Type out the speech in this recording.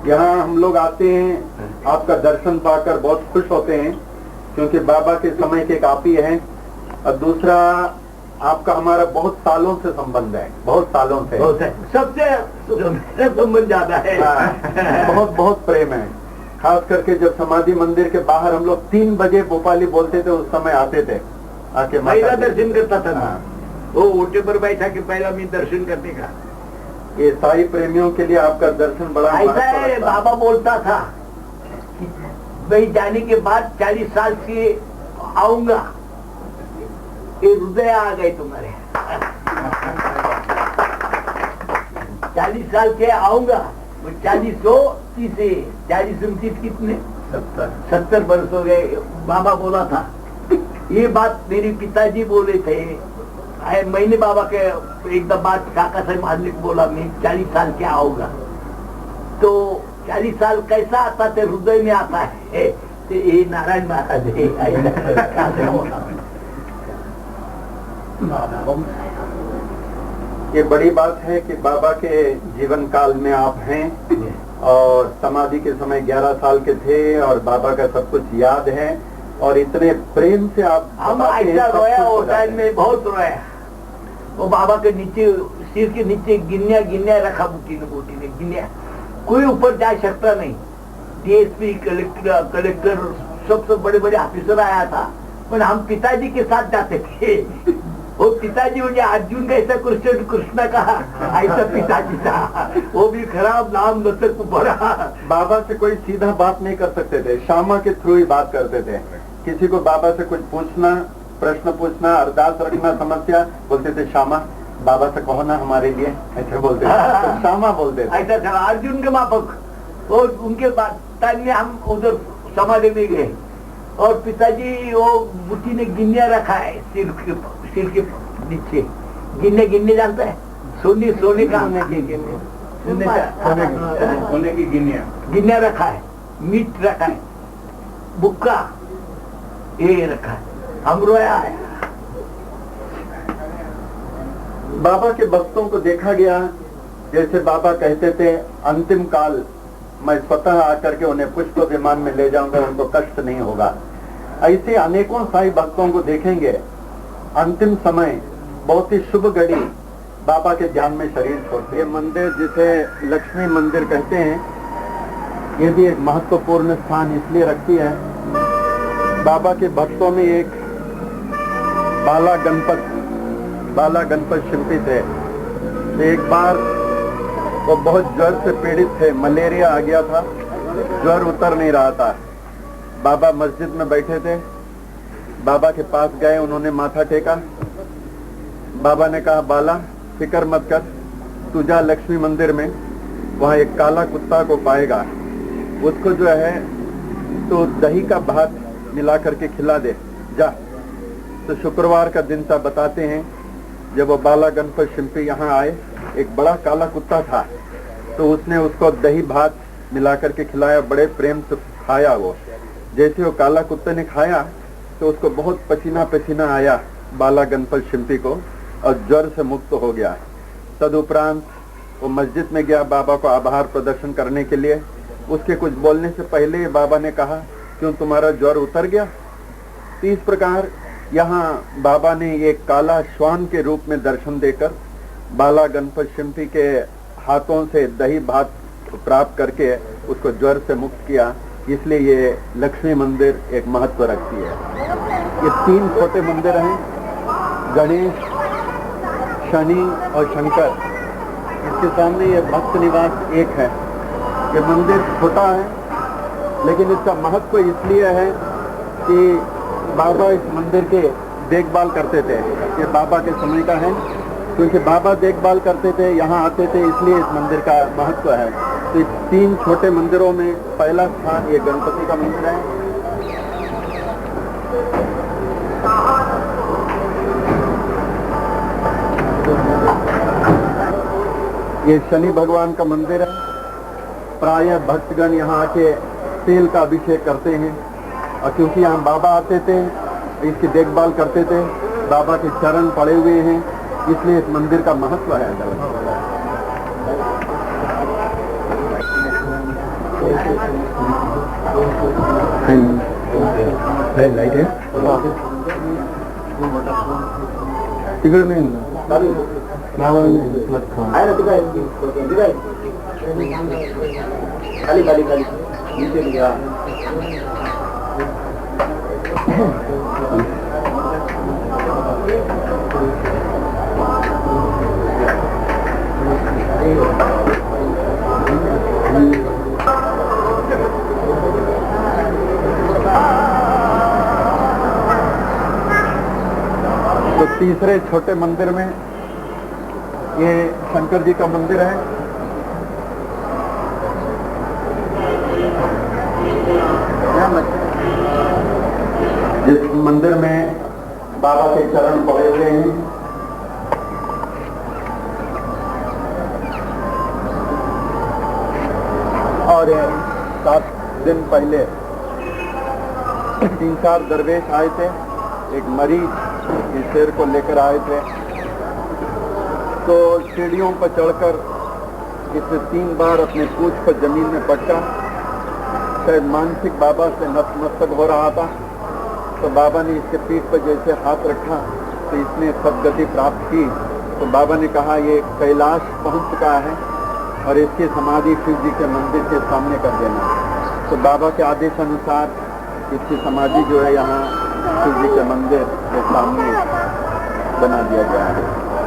यहाँ हम लोग आते हैं, आपका दर्शन पाकर बहुत खुश होते हैं, क्योंकि बाबा के समय के एक आप ही हैं, और दूसरा आपका हमारा बहुत सालों से संबंध है, बहुत सालों से, सबसे संबंध ज्यादा है। बहुत बहुत प्रेम है। खास करके जब समाधि मंदिर के बाहर हम लोग 3 बजे भोपाली बोलते थे, उस समय आते थे, आके पहला दर्शन करता था ना, वो ओटे पर बैठा के पहला मैं दर्शन करने का। ये साई प्रेमियों के लिए आपका दर्शन बड़ा ऐसा है, बाबा बोलता था भाई जाने के बाद 40 साल से आऊंगा, ये हृदय आ गए तुम्हारे। 40 साल के आऊंगा, 40 कितने 70 वर्ष हो गए। बाबा बोला था ये बात, मेरे पिताजी बोले थे। मैंने बाबा के एकदम बात काका साहब महाजन को बोला, मैं 40 साल के आऊंगा। तो 40 साल कैसा आता थे, हृदय में आता है। तो ये नारायण महाराज ये बड़ी बात है कि बाबा के जीवन काल में आप हैं, और समाधि के समय 11 साल के थे, और बाबा का सब कुछ याद है, और इतने प्रेम से आप हम ऐसा रोया, वो टाइम में बहुत रोया। वो बाबा के नीचे, सिर के नीचे गिन्या रखा, बूटी ने गिन्या, कोई ऊपर जा सकता नहीं। डीएसपी, कलेक्टर, सबसे बड़े बड़े ऑफिसर आया था, पर हम पिताजी के साथ जाते थे। वो पिताजी मुझे अर्जुन का ऐसा कृष्ण कहा, ऐसा पिताजी था। वो भी खराब नाम लतक पड़ा। बाबा से कोई सीधा बात नहीं कर सकते थे, श्यामा के थ्रू ही बात करते थे। किसी को बाबा से कुछ पूछना, प्रश्न पूछना, अरदास रखना, समस्या, बोलते थे श्यामा बाबा से कहो ना हमारे लिए, ऐसे बोलते थे। तो श्यामा बोलते थे। ऐसा था अर्जुन के माफक। और उनके बाद टाइम में हम उधर समाधि में गए, और पिताजी वो बुटी ने गिन्या रखा है सिर के नीचे। गिन्ने जानता है, सोने का सोने की गिन्या रखा है, मीट रखा है, बुक्का ये रखा है। हम रोया है। बाबा के भक्तों को देखा गया, जैसे बाबा कहते थे अंतिम काल मैं स्वतः आकर के उन्हें पुष्प विमान में ले जाऊंगा, उनको कष्ट नहीं होगा। ऐसे अनेकों साई भक्तों को देखेंगे, अंतिम समय बहुत ही शुभ घड़ी बाबा के ध्यान में शरीर छोड़ते। ये मंदिर जिसे लक्ष्मी मंदिर कहते हैं, ये भी एक महत्वपूर्ण स्थान इसलिए रखती है, बाबा के भक्तों में एक बाला गणपत शिल्पी थे। एक बार वो बहुत ज्वर से पीड़ित थे, मलेरिया आ गया था, ज्वर उतर नहीं रहा था। बाबा मस्जिद में बैठे थे, बाबा के पास गए, उन्होंने माथा टेका। बाबा ने कहा बाला फिक्र मत कर, तू जा लक्ष्मी मंदिर में, वहाँ एक काला कुत्ता को पाएगा, उसको जो है तो दही का भात मिला करके खिला दे, जा। तो शुक्रवार का दिन था, बताते हैं जब वो बाला गणपत शिल्पी यहाँ आए, एक बड़ा काला कुत्ता था, तो उसने उसको दही भात मिला करके खिलाया, बड़े प्रेम से खाया। वो जैसे वो काला कुत्ते ने खाया तो उसको बहुत पसीना आया बाला गणपत शिल्पी को, और ज्वर से मुक्त हो गया। तदुपरांत वो मस्जिद में गया बाबा को आभार प्रदर्शन करने के लिए। उसके कुछ बोलने से पहले बाबा ने कहा क्यों तुम्हारा ज्वर उतर गया। तो इस प्रकार यहाँ बाबा ने एक काला श्वान के रूप में दर्शन देकर बाला गणपत शिल्पी के हाथों से दही भात प्राप्त करके उसको ज्वर से मुक्त किया। इसलिए ये लक्ष्मी मंदिर एक महत्व रखती है। ये 3 छोटे मंदिर हैं, गणेश, शनि और शंकर। इसके सामने ये भक्त निवास एक है। ये मंदिर छोटा है, लेकिन इसका महत्व इसलिए है कि बाबा इस मंदिर के देखभाल करते थे। ये बाबा के समय का है, क्योंकि बाबा देखभाल करते थे, यहाँ आते थे, इसलिए इस मंदिर का महत्व है। तो 3 छोटे मंदिरों में पहला स्थान ये गणपति का मंदिर है। ये शनि भगवान का मंदिर है। प्रायः भक्तगण यहाँ आके तेल का अभिषेक करते हैं, और क्योंकि यहाँ बाबा आते थे, इसकी देखभाल करते थे, बाबा के चरण पड़े हुए हैं, इसलिए इस मंदिर का महत्व है। लाईट आहे तिकडे नाही खाली खाली खाली नीचे लिया तो तीसरे छोटे मंदिर में ये शंकर जी का मंदिर है। जिस मंदिर में बाबा के चरण पड़े हुए हैं, और 7 दिन पहले 3-4 दरवेश आए थे, एक मरीज इस शेर को लेकर आए थे। तो सीढ़ियों पर चढ़कर इसने 3 बार अपने पूंछ पर जमीन में पटका, शायद मानसिक बाबा से नतमस्तक हो रहा था। तो बाबा ने इसके पीठ पर जैसे हाथ रखा तो इसने सदगति प्राप्त की। तो बाबा ने कहा ये कैलाश पहुंच चुका है और इसकी समाधि शिव जी के मंदिर के सामने कर देना। तो बाबा के आदेश अनुसार इसकी समाधि जो है यहाँ शिव जी के मंदिर के सामने बना दिया गया है।